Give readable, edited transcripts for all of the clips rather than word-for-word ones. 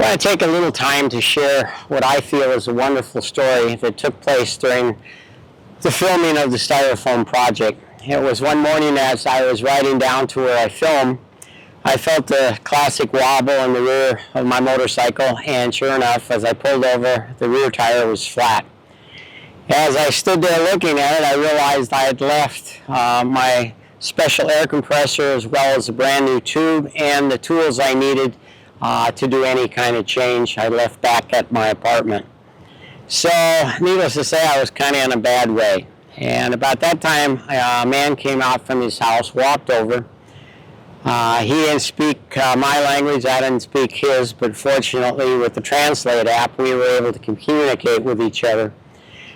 want to take a little time to share what I feel is a wonderful story that took place during the filming of the Styrofoam project. It was one morning as I was riding down to where I film, I felt the classic wobble in the rear of my motorcycle, and sure enough, as I pulled over, the rear tire was flat. As I stood there looking at it, I realized I had left my special air compressor as well as a brand new tube and the tools I needed to do any kind of change I left back at my apartment. So, needless to say, I was kind of in a bad way. And about that time, a man came out from his house, walked over. He didn't speak my language, I didn't speak his, but fortunately with the Translate app, we were able to communicate with each other.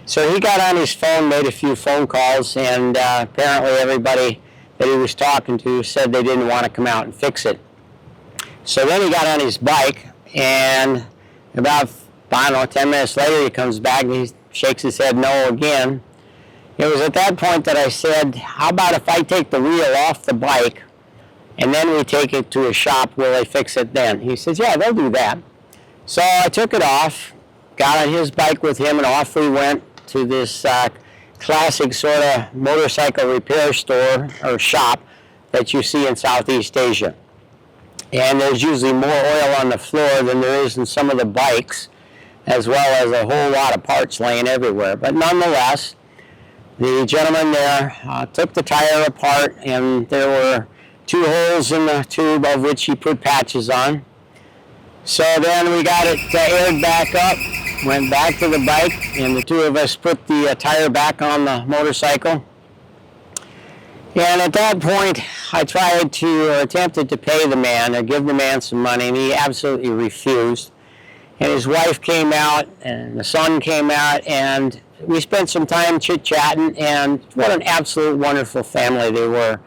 So he got on his phone, made a few phone calls, and apparently everybody that he was talking to said they didn't want to come out and fix it. So then he got on his bike, and about, I don't know, 10 minutes later he comes back and he shakes his head no again. It was at that point that I said, how about if I take the wheel off the bike and then we take it to a shop where they fix it then? He says, yeah, they'll do that. So I took it off, got on his bike with him, and off we went to this classic sort of motorcycle repair store or shop that you see in Southeast Asia. And there's usually more oil on the floor than there is in some of the bikes, as well as a whole lot of parts laying everywhere. But nonetheless, the gentleman there took the tire apart, and there were 2 holes in the tube of which he put patches on. So then we got it aired back up, went back to the bike, and the 2 of us put the tire back on the motorcycle. And at that point, I tried to, or attempted to pay the man, or give the man some money, and he absolutely refused. And his wife came out, and the son came out, and we spent some time chit-chatting, and what an absolute wonderful family they were.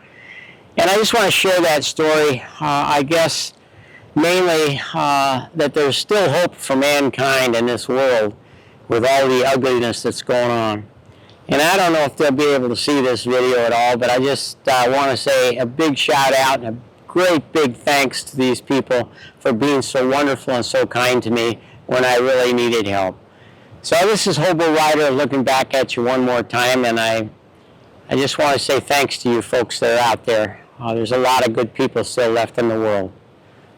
And I just want to share that story, I guess, mainly that there's still hope for mankind in this world with all the ugliness that's going on. And I don't know if they'll be able to see this video at all, but I just want to say a big shout out and a great big thanks to these people for being so wonderful and so kind to me when I really needed help. So this is Hobo Rider looking back at you one more time, and I just want to say thanks to you folks that are out there. There's a lot of good people still left in the world.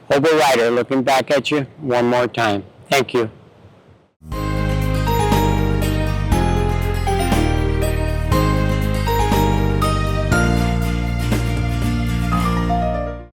Hobo Rider looking back at you one more time. Thank you.